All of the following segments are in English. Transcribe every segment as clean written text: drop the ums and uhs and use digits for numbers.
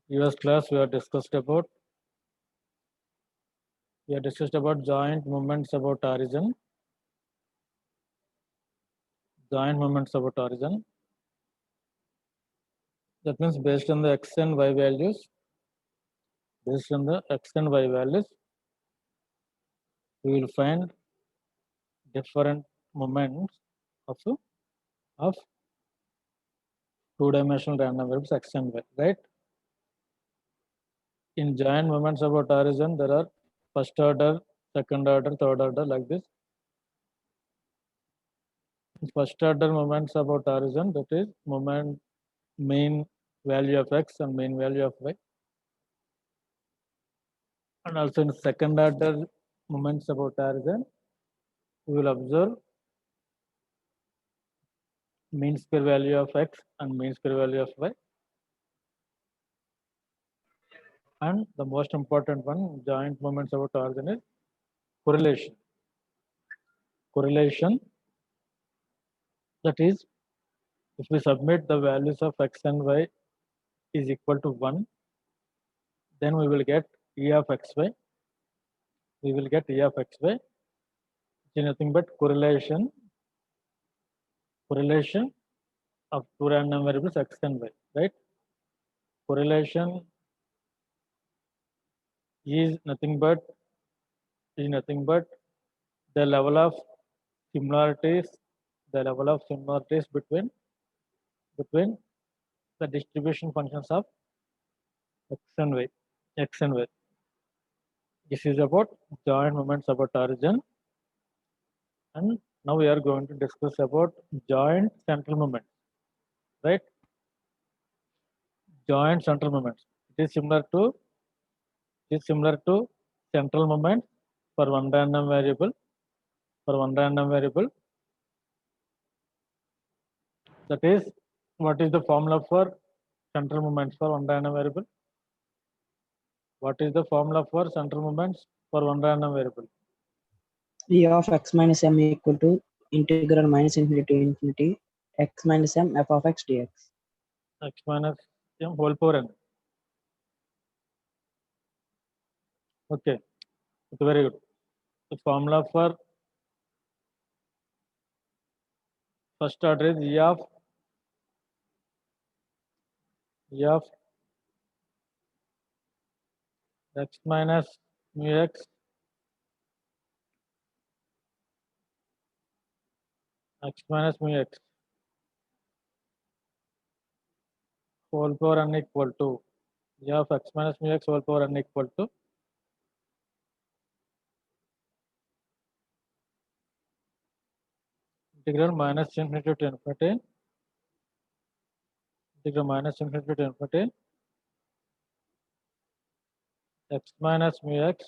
US class we have discussed about joint moments about origin. Joint moments about origin. That means based on the x and y values. Based on the x and y values, we will find different moments of two-dimensional random variables x and y, right? In giant moments about origin, there are first order, second order, third order, like this. First order moments about origin, that is moment mean value of x and mean value of y. And also in second order moments about origin, we will observe mean square value of x and mean square value of y. And the most important one, joint moments about origin, is correlation. Correlation, that is, if we submit the values of x and y is equal to 1, then we will get E of xy. We will get E of xy, which is nothing but correlation of two random variables x and y, right? Correlation is nothing but the level of similarities between the distribution functions of x and y. This is about joint moments about origin, and now we are going to discuss about joint central moments, right? Joint central moments. It is similar to central moment for one random variable. That is, what is the formula for central moments for one random variable? What is the formula for central moments for one random variable? E of x minus m equal to integral minus infinity to infinity x minus m f of x dx. X minus m whole power n. Okay, it's very good. The formula for first order is E of x minus mu x minus mu x whole power n equal to E of x minus mu x whole power n equal to integral minus infinity to infinity x minus mu x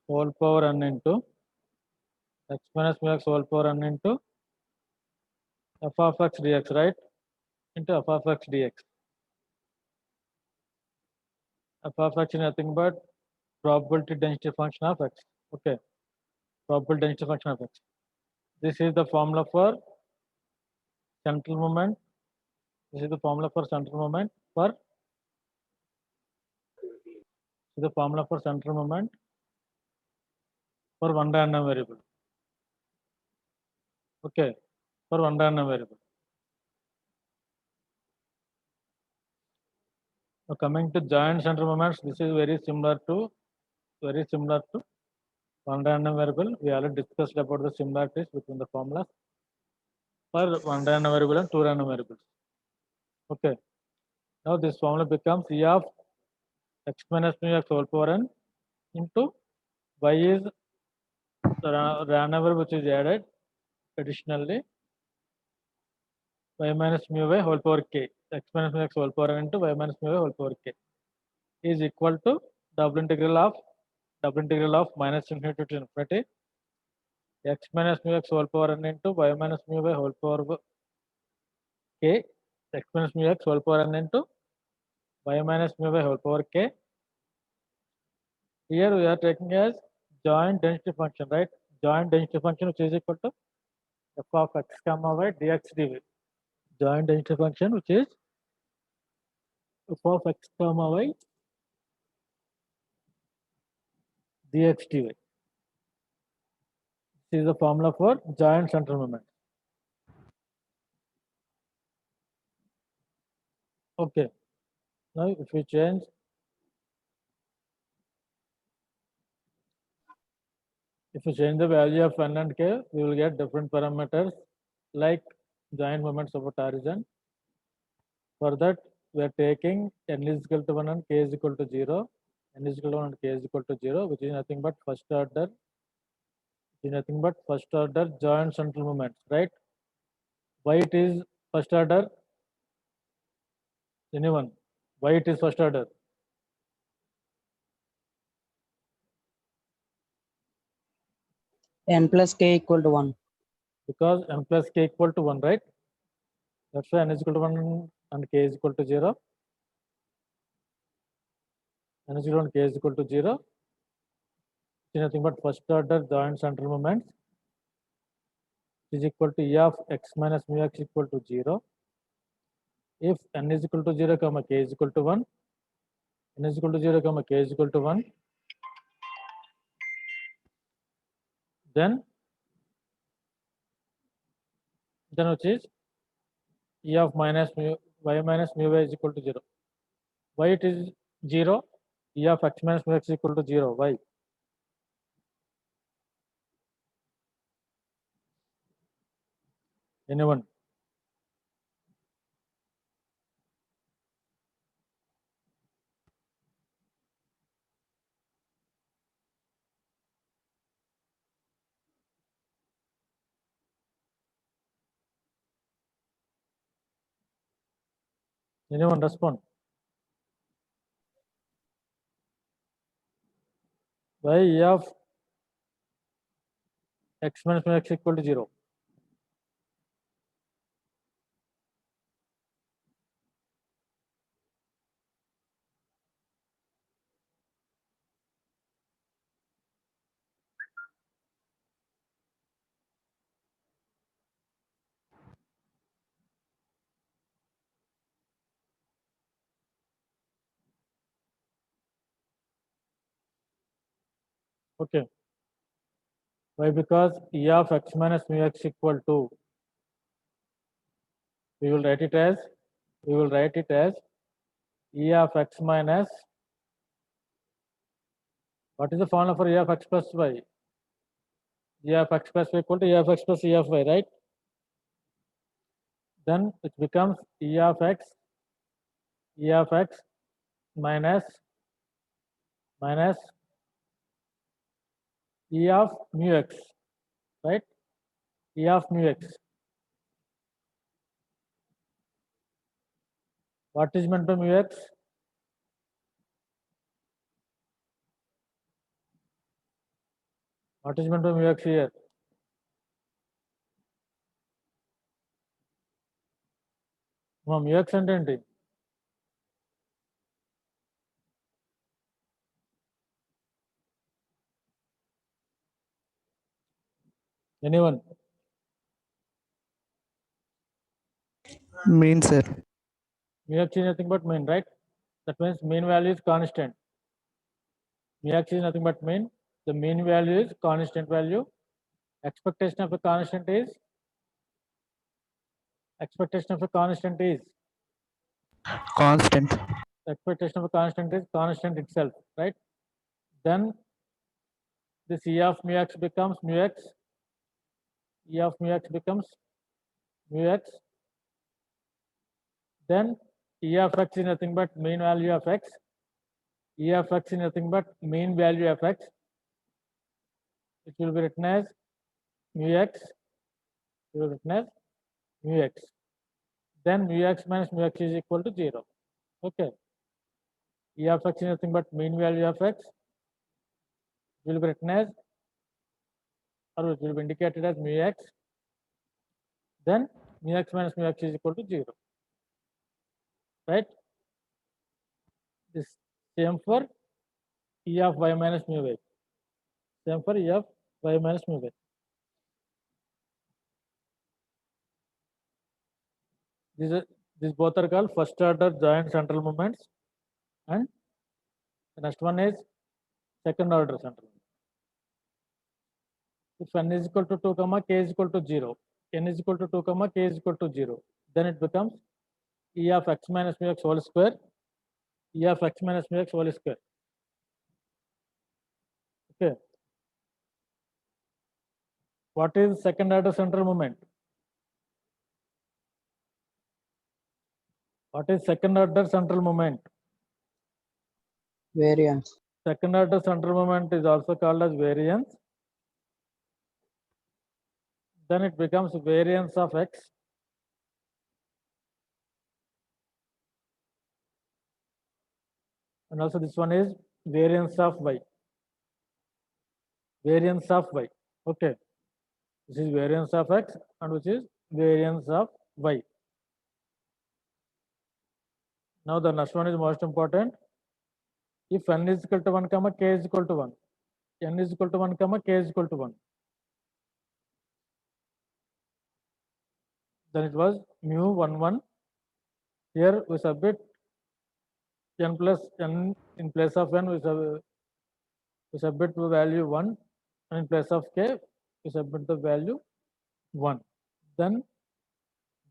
whole power n into x minus mu x whole power n into f of x dx, right? Into f of x dx. F of x is nothing but probability density function of x. Okay, probability density function of x. This is the formula for central moment. This is the formula for central moment for one random variable. Okay, for one random variable. Now coming to joint central moments, this is very similar to one random variable. We already discussed about the similarities between the formulas for one random variable and two random variables. Okay, now this formula becomes E of x minus mu x whole power n into y is the random variable which is added additionally y minus mu y whole power k, x minus mu x whole power n into y minus mu y whole power k is equal to double integral of minus infinity to infinity x minus mu x whole power n into y minus mu y whole power k, x minus mu x whole power n into y minus mu y whole power k. Here we are taking as joint density function, right? joint density function which is equal to f of x comma y dx dy. Joint density function which is f of x comma y dx dy. This is the formula for joint central moment. Okay. Now if we change the value of n and k, we will get different parameters like joint moments about origin. For that, we are taking n is equal to 1 and k is equal to 0. N is equal to 1 and k is equal to 0, which is nothing but first order joint central moments, right? Why it is first order? Anyone? Why it is first order? n plus k equal to 1. Because n plus k equal to 1, right? That's why n is equal to 1 and k is equal to 0. N is equal to 1, k is equal to 0. It is nothing but first order joint central moments is equal to e of x minus mu x equal to 0. If n is equal to 0, comma k is equal to 1, n is equal to 0, comma k is equal to 1, then which is e of minus mu y minus mu y is equal to 0. Why it is 0? E of x minus mu x is equal to 0. Why? Anyone? Anyone respond? Why e of x minus mu x equal to 0? Okay. Why? Because e of x minus mu x equal to, we will write it as e of x minus, what is the formula for e of x plus y? E of x plus y equal to e of x plus e of y, right? Then it becomes e of x minus e of mu x, right? E of mu x. What is meant by mu x? What is meant by mu x here? Mu x అంటే ఏంటి? Anyone? Mean, sir. Mu x is nothing but mean, right? That means mean value is constant. Mu x is nothing but mean. The mean value is constant value. Expectation of a constant is Constant. expectation of a constant is constant itself, right? Then this e of mu x becomes mu x. E of mu x becomes mu x. Then e of x is nothing but mean value of x. E of x is nothing but mean value of x. It will be written as mu x. It will be written as mu x. Then mu x minus mu x is equal to 0. Okay. E of x is nothing but mean value of x. It will be written as, or it will be indicated as mu x. Then mu x minus mu x is equal to 0. Right? This same for e of y minus mu y. Same for e of y minus mu y. These both are called first order joint central moments, and the next one is second order central moment. If n is equal to 2 comma k is equal to 0, n is equal to 2 comma k is equal to 0, then it becomes e of x minus mu x whole square, e of x minus mu x whole square. Okay. What is second order central moment? What is second order central moment? Variance. Second order central moment is also called as variance. Then it becomes variance of x and also this one is variance of y. Variance of y. Okay. This is variance of x and which is variance of y. Now the next one is most important. If n is equal to 1 comma k is equal to 1, n is equal to 1 comma k is equal to 1, then it was mu 1 1. Here we submit n plus n in place of n we submit the value 1, and in place of k we submit the value 1. Then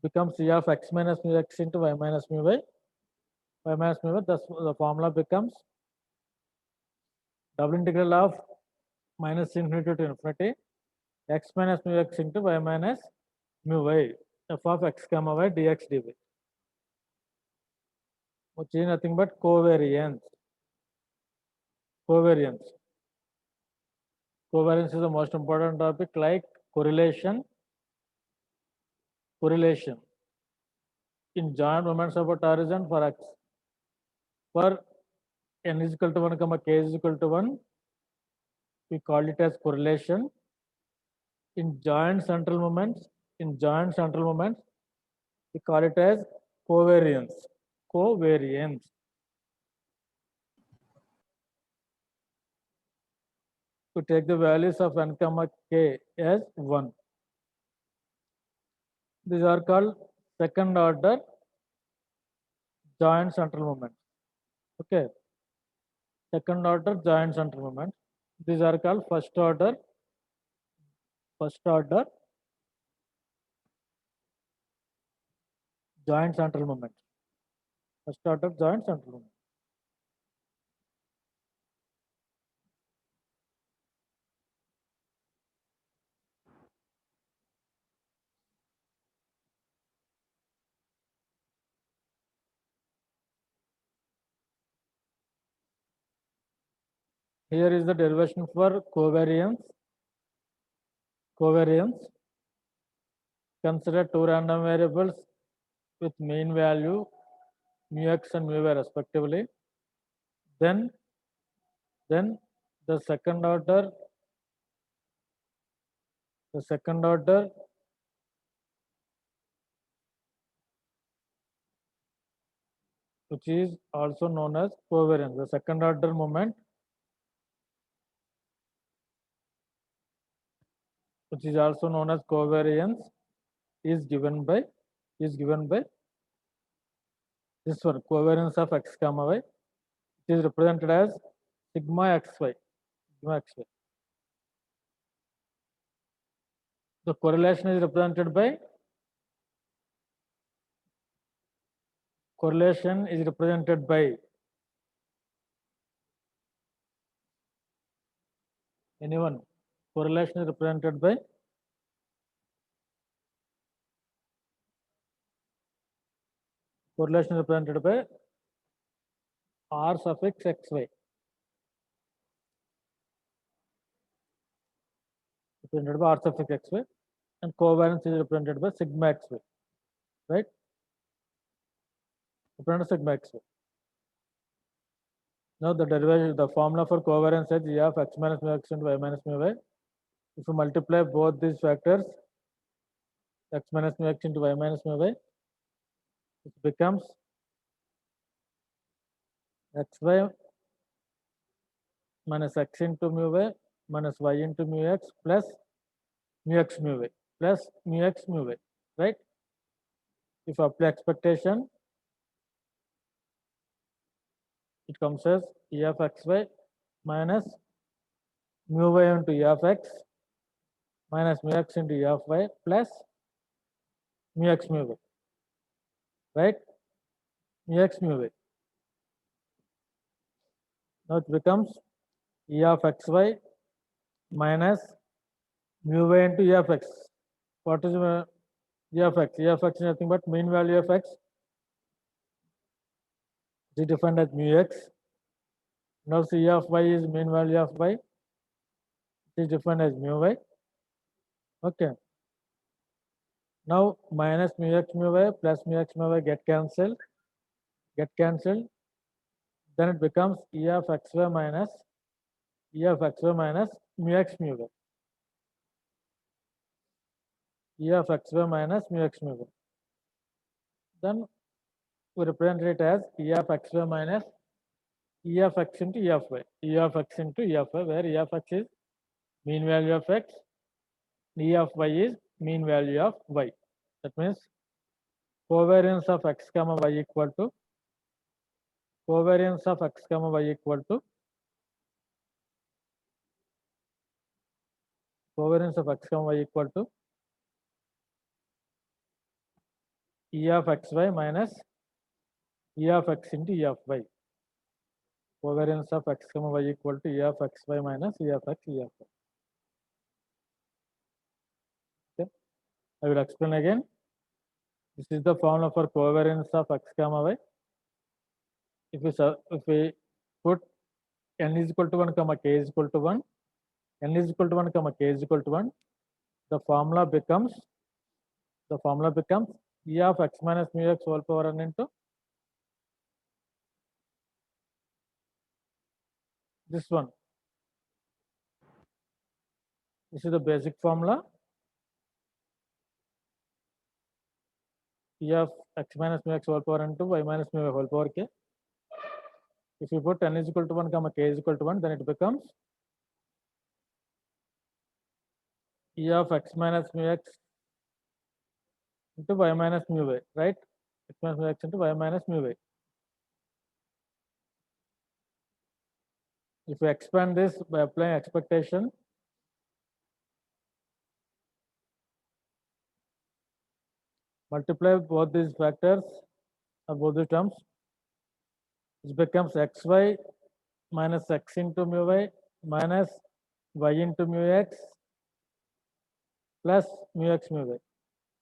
becomes e of x minus mu x into y minus mu y. Y minus mu y, thus the formula becomes double integral of minus infinity to infinity x minus mu x into y minus mu y f of x comma y dx dy, which is nothing but covariance. Covariance. Covariance is the most important topic, like correlation. Correlation in joint moments about horizon for x. For n is equal to 1 comma k is equal to 1, we call it as correlation. In joint central moments, we call it as covariance. Covariance. To take the values of n comma k as 1. These are called second order joint central moments. Okay. Second order joint central moments. These are called first order joint central moments. First order joint central moment. Here is the derivation for covariance. Covariance. Consider two random variables with mean value mu x and mu y respectively. Then the second order which is also known as covariance. The second order moment which is also known as covariance is given by this one, covariance of x comma y. It is represented as sigma xy. The correlation is represented by anyone. Correlation is represented by r suffix xy. Represented by r suffix xy, and covariance is represented by sigma xy, right? Represented sigma xy. Now the derivation, the formula for covariance is e of x minus mu x and y minus mu y. If you multiply both these factors, x minus mu x into y minus mu y, it becomes xy minus x into mu y minus y into mu x plus mu x mu y plus mu x mu y, right? If you apply expectation, it comes as e of xy minus mu y into e of x minus mu x into e of y plus mu x mu y, right? Mu x mu y. Now it becomes e of xy minus mu y into e of x. What is e of x? E of x is nothing but mean value of x. It is defined as mu x. Now c of y is mean value of y. It is defined as mu y. Okay. Now minus mu x mu y plus mu x mu y get cancelled. Then it becomes e of xy minus mu x mu y. E of xy minus mu x mu y. Then we represent it as e of xy minus e of x into e of y. E of x into e of y, where e of x is mean value of x, e of y is mean value of y. That means covariance of x comma y equal to covariance of x comma y equal to covariance of x comma y equal to e of xy minus e of x into e of y. Covariance of x comma y equal to e of xy minus e of x e of y. Okay, I will explain again. This is the formula for covariance of x comma y. If we put n is equal to 1 comma k is equal to 1, n is equal to 1 comma k is equal to 1, the formula becomes e of x minus mu x whole power n into this one. This is the basic formula. E of x minus mu x whole power n into y minus mu y whole power k. If you put n is equal to 1 comma k is equal to 1, then it becomes e of x minus mu x into y minus mu y, right? X minus mu x into y minus mu y. If you expand this by applying expectation, multiply both these factors or both the terms, it becomes xy minus x into mu y minus y into mu x plus mu x mu y,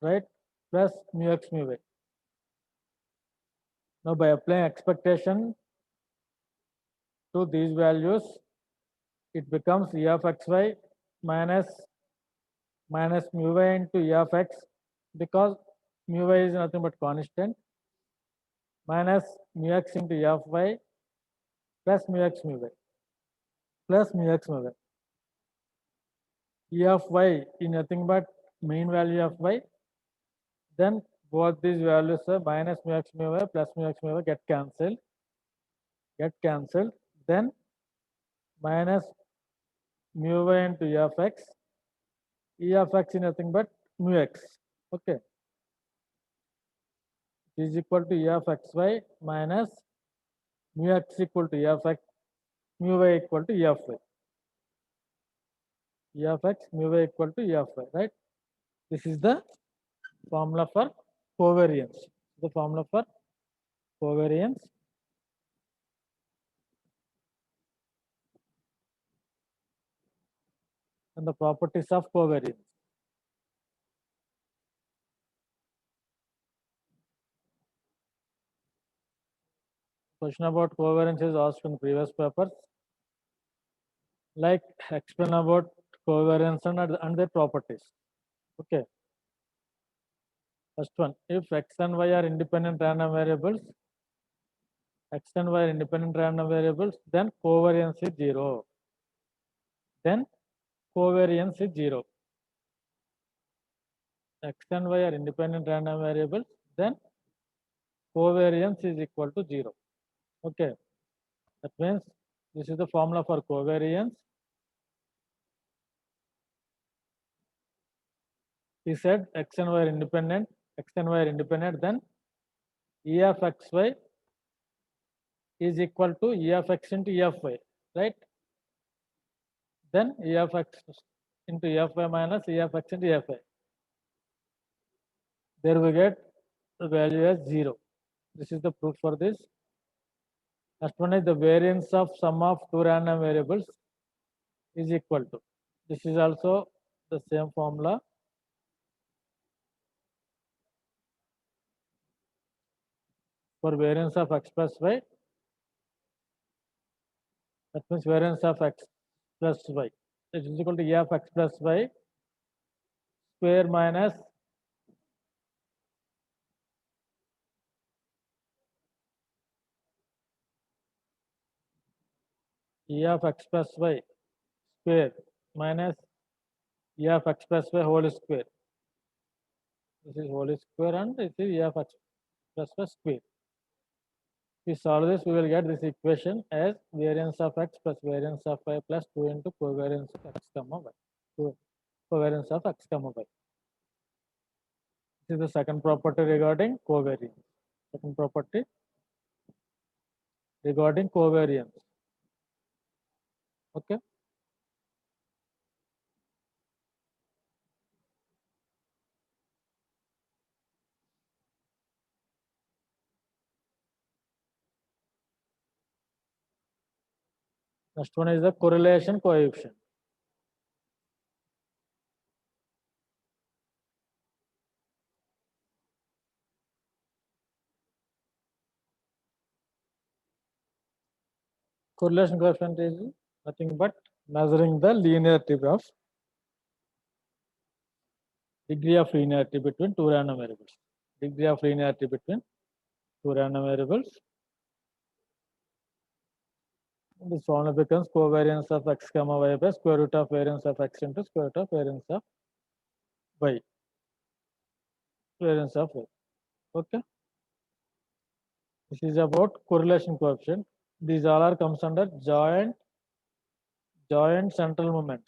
right? Plus mu x mu y. Now by applying expectation to these values, it becomes e of xy minus mu y into e of x, because mu y is nothing but constant, minus mu x into e of y plus mu x mu y plus mu x mu y. E of y is nothing but mean value of y. Then both these values are minus mu x mu y plus mu x mu y get cancelled. Then minus mu y into e of x. E of x is nothing but mu x. Okay. It is equal to e of xy minus mu x equal to e of x, mu y equal to e of y. E of x, mu y equal to e of y, right? This is the formula for covariance. The formula for covariance. And the properties of covariance. Question about covariance is asked in previous papers. Like explain about covariance and their properties. Okay. First one, if x and y are independent random variables, then covariance is 0. X and y are independent random variables, then covariance is equal to 0. Okay. That means this is the formula for covariance. he said x and y are independent, then E of xy is equal to E of x into E of y, right? Then E of x into E of y minus E of x into E of y. There we get the value as 0. This is the proof for this. Next one is the variance of sum of two random variables is equal to. This is also the same formula. For variance of x plus y, that means variance of x plus y. It is equal to E of x plus y square minus E of x plus y square minus E of x plus y whole square. This is whole square and this is E of x plus y square. If we solve this, we will get this equation as variance of x plus variance of y plus 2 into covariance of x comma y. Covariance of x comma y. This is the second property regarding covariance. Second property regarding covariance. Okay. Next one is the correlation coefficient. Correlation coefficient is nothing but measuring the linearity of degree of linearity between two random variables. Degree of linearity between two random variables. This formula becomes covariance of x comma y by square root of variance of x into square root of variance of y. Variance of y. Okay. This is about correlation coefficient. These all are comes under joint central moment,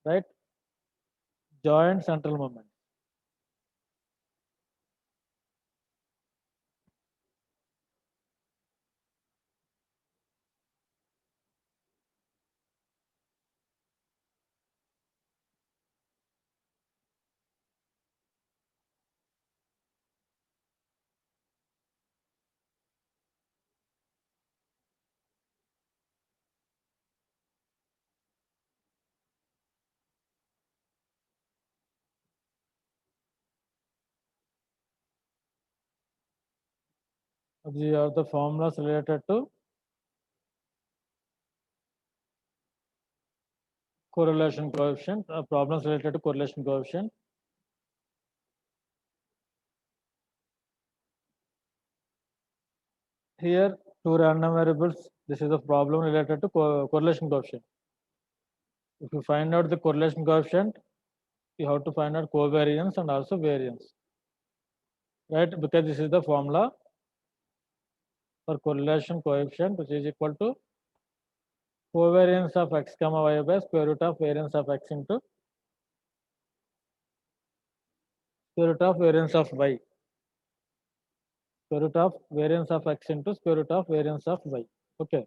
right? Joint central moment. These are the formulas related to correlation coefficient, problems related to correlation coefficient. Here, two random variables. This is a problem related to correlation coefficient. If you find out the correlation coefficient, you have to find out covariance and also variance, right? Because this is the formula for correlation coefficient, which is equal to covariance of x comma y by square root of variance of x into square root of variance of y. Square root of variance of x into square root of variance of y. Okay.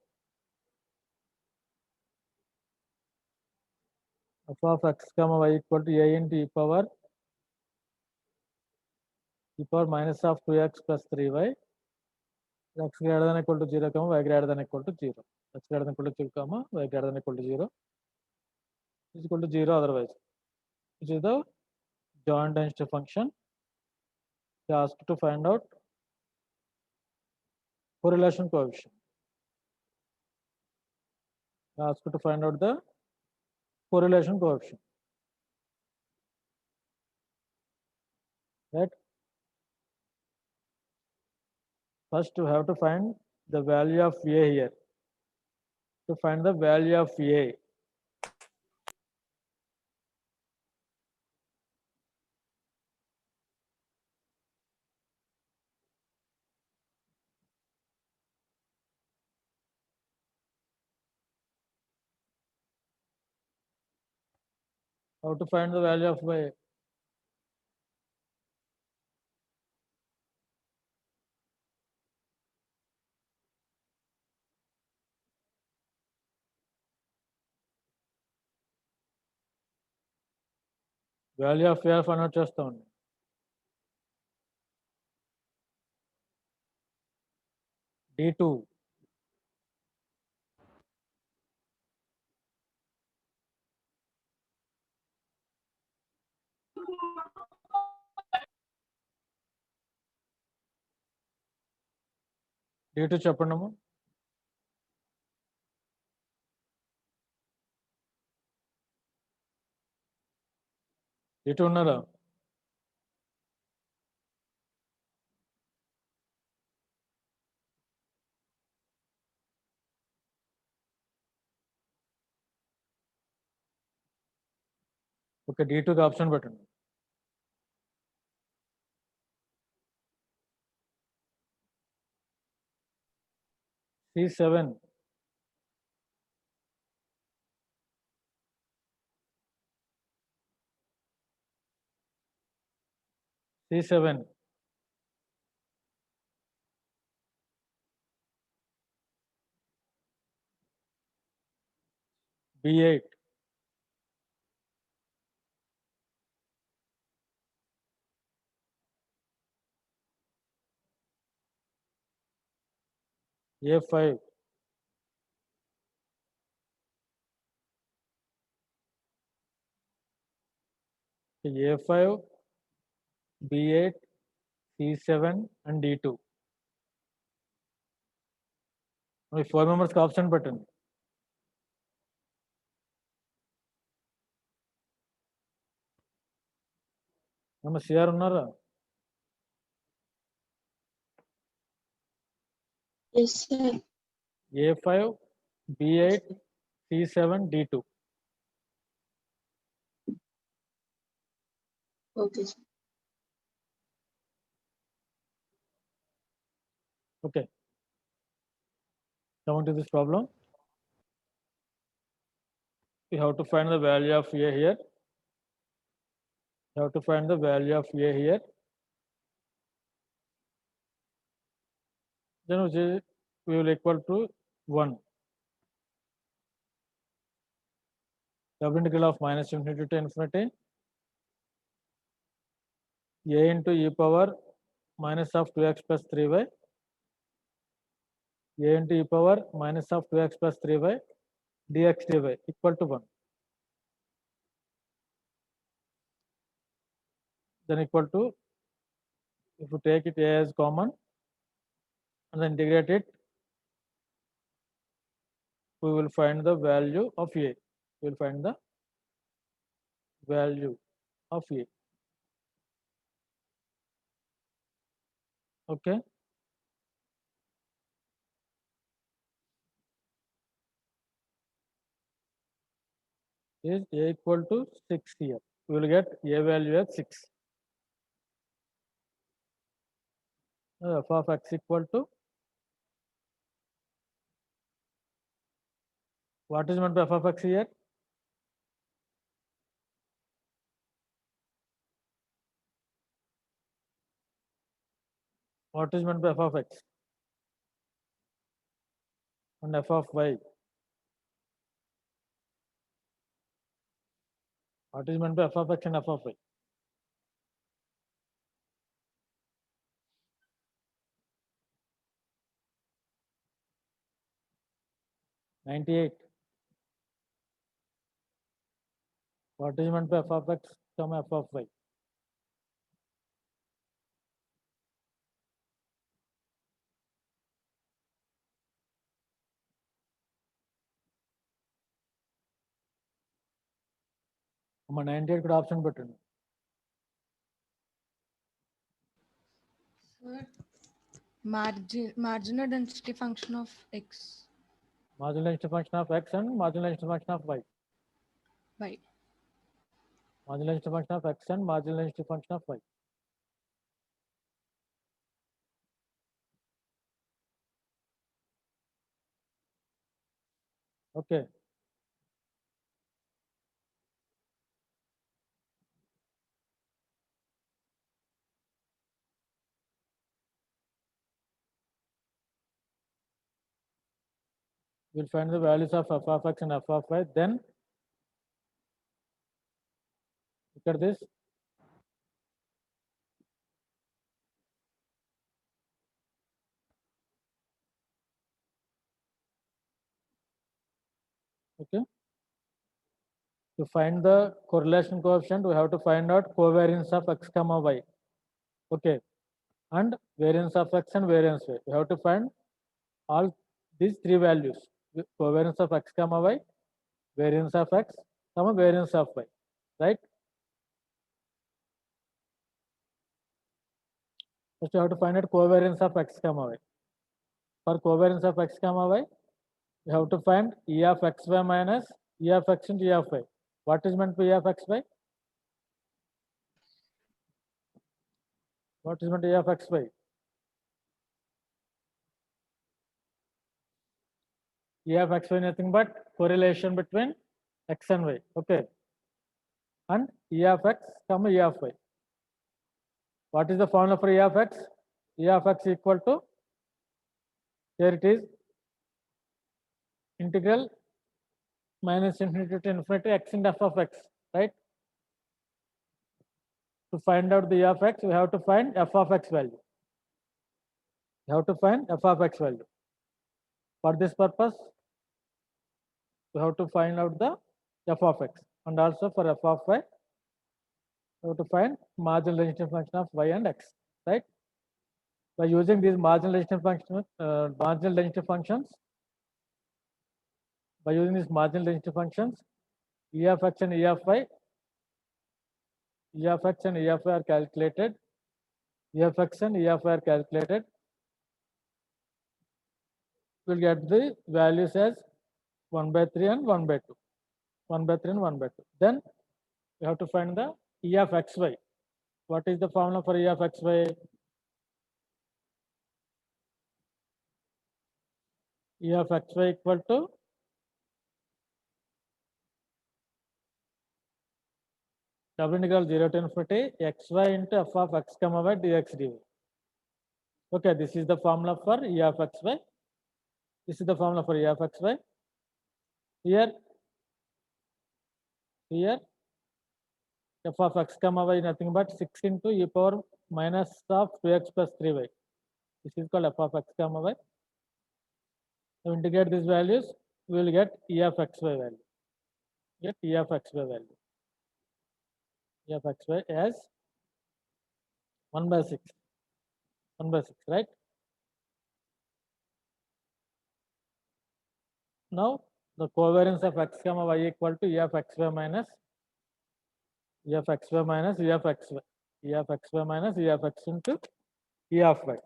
F of x comma y equal to a into e power minus of 2x plus 3y. X greater than equal to 0, comma y greater than equal to 0. X greater than equal to 0, comma y greater than equal to 0 is equal to 0 otherwise, which is the joint density function. We asked to find out correlation coefficient. We asked to find out the correlation coefficient, right? First, you have to find the value of a here. To find the value of a, how to find the value of y? Value of A find out చేస్తామండి. D2 D2 చెప్పండమ్మా. D2 ఉన్నారా? Okay, D2కి option పెట్టండి. C7 C7 B8 A5 A5 B8 C7 and D2. మీ 4 మెంబర్స్కి option పెట్టండి. అమ్మ CR ఉన్నారా? Yes, sir. A5 B8 C7 D2. Okay, sir. Okay, coming to this problem, we have to find the value of A here. You have to find the value of A here. Then we will equal to 1. Double integral of minus infinity to infinity A into e power minus of 2x plus 3y A into e power minus of 2x plus 3y dx dy equal to 1. Then equal to, if you take it A as common and then integrate it, we will find the value of A. We will find the value of A. Okay. Is A equal to 6 here. We will get A value as 6. F of x equal to, what is meant by f of x here? What is meant by f of x? And f of y. What is meant by f of x and f of y? $98. What is meant by f of x, comma f of y? అమ్మ 98 కూడా option పెట్టండి. Sir, marginal density function of x. Marginal density function of x and marginal density function of y. Y. Marginal density function of x and marginal density function of y. Okay. We'll find the values of f of x and f of y. Then Look at this. Okay. To find the correlation coefficient, we have to find out covariance of x comma y. Okay. And variance of x and variance y. We have to find all these three values: covariance of x comma y, variance of x, comma variance of y. Right? First, you have to find out covariance of x comma y. For covariance of x comma y, you have to find E of xy minus E of x into E of y. What is meant by E of xy? What is meant by E of xy? E of xy nothing but correlation between x and y. Okay. And E of x comma E of y. What is the formula for E of x? E of x equal to, here it is, integral minus infinity to infinity x into f of x, right? To find out the E of x, we have to find f of x value. We have to find f of x value. For this purpose, we have to find out the f of x, and also for f of y, we have to find marginal density function of y and x, right? By using these marginal density functions, by using these marginal density functions, E of x and E of y, E of x and E of y are calculated. E of x and E of y are calculated. We'll get the values as 1 by 3 and 1 by 2. 1 by 3 and 1 by 2. Then we have to find the E of xy. What is the formula for E of xy? E of xy equal to double integral 0 to infinity xy into f of x comma y dx dy. Okay, this is the formula for E of xy. This is the formula for E of xy. Here f of x comma y nothing but 6 into e power minus of 2x plus 3y. This is called f of x comma y. To integrate these values, we will get E of xy value. Get E of xy value. E of xy as 1 by 6. 1 by 6, right? Now, the covariance of x comma y equal to E of xy minus E of xy minus E of xy. E of xy minus E of x into E of y.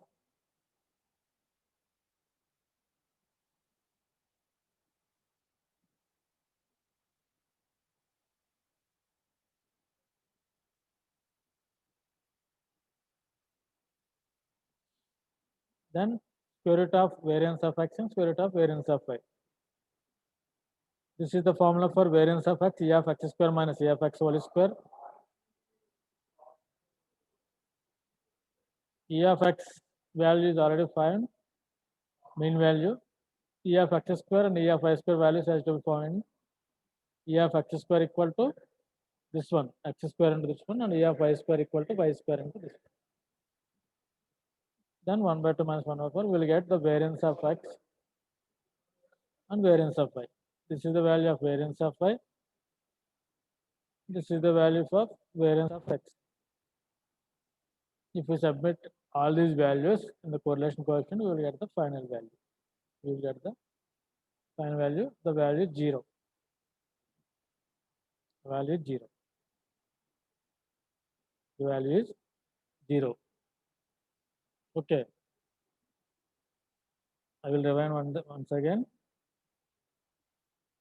Then square root of variance of x and square root of variance of y. This is the formula for variance of x, E of x square minus E of x whole square. E of x value is already found, mean value. E of x square and E of y square values has to be found. E of x square equal to this one, x square into this one, and E of y square equal to y square into this one. Then 1 by 2 minus 1 over 4, we will get the variance of x and variance of y. This is the value of variance of y. This is the value of variance of x. If we submit all these values in the correlation coefficient, we will get the final value. We will get the final value, the value is 0. The value is 0. The value is 0. Okay. I will rewind once again.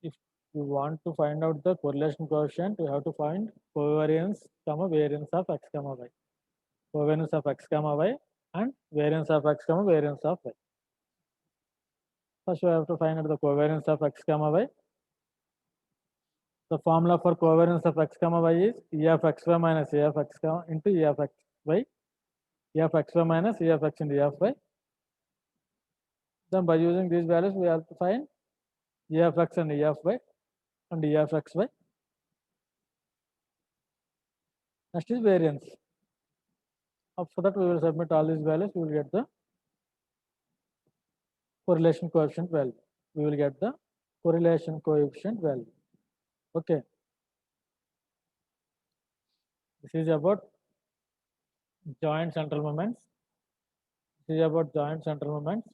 If you want to find out the correlation coefficient, you have to find covariance, comma variance of x, comma y. Covariance of x, comma y, and variance of x, comma variance of y. First, we have to find out the covariance of x, comma y. The formula for covariance of x, comma y is E of xy minus E of x comma into E of xy. E of xy minus E of x into E of y. Then by using these values, we have to find E of x and E of y and E of xy. Next is variance. After that, we will submit all these values. We will get the correlation coefficient value. We will get the correlation coefficient value. Okay. This is about joint central moments. This is about joint central moments.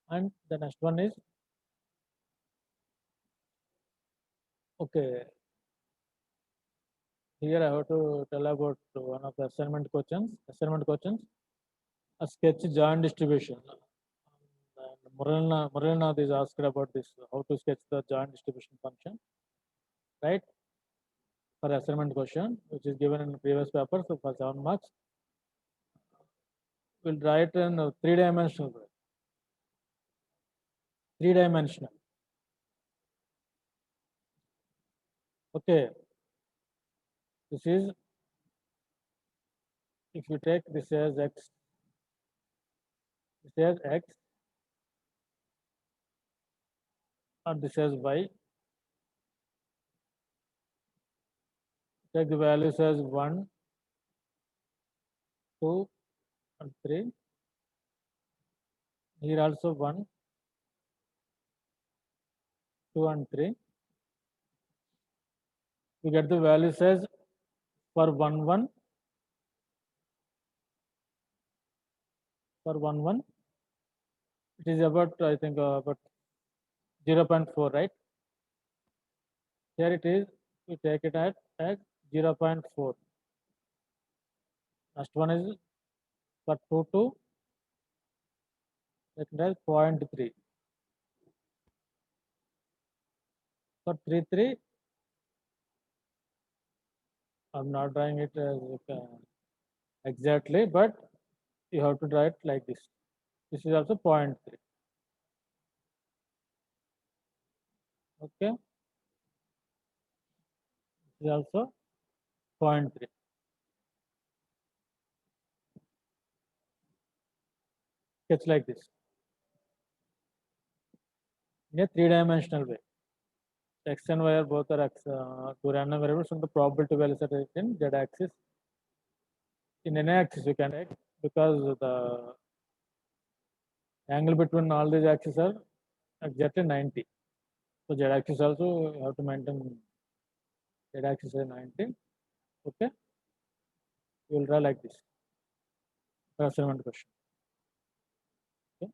And the next one is, okay, here I have to tell about one of the assignment questions. A sketch joint distribution. Muralinath is asked about this, how to sketch the joint distribution function, right? For assignment question, which is given in the previous paper, so for 7 marks, we'll write in 3-dimensional way. 3-dimensional. Okay. This is, if you take this as x, this as x, or this as y, take the values as 1, 2, and 3. Here also 1, 2, and 3. We get the values as for 1, 1, for 1, 1, it is about, I think, about 0.4, right? Here it is, we take it at 0.4. Next one is for 2, 2, take it as 0.3. For 3, 3, I'm not drawing it as exactly, but you have to draw it like this. This is also 0.3. Okay. This is also 0.3. Sketch like this. In a 3-dimensional way. X and Y are both are two random variables, and the probability values are in Z axis. In any axis you can take, because the angle between all these axes are exactly 90. So Z axis also you have to maintain Z axis is 90. Okay. You will draw like this. Assignment question. Okay.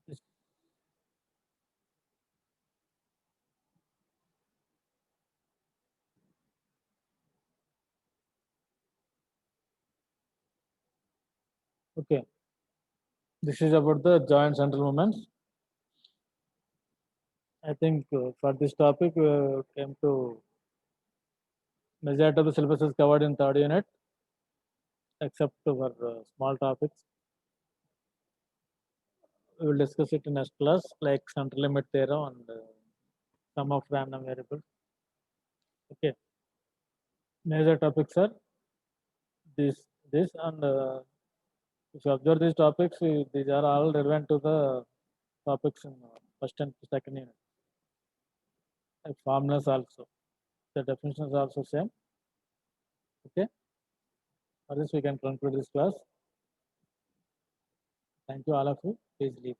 This- Okay. This is about the joint central moments. I think for this topic, we came to majority of the syllabus is covered in 3rd unit, except for small topics. We will discuss it in next class, like central limit theorem and sum of random variables. Okay. Major topics are this, and if you observe these topics, these are all relevant to the topics in first and second unit. Like formulas also, the definitions are also same. Okay. For this, we can conclude this class. Thank you all of you. Please leave.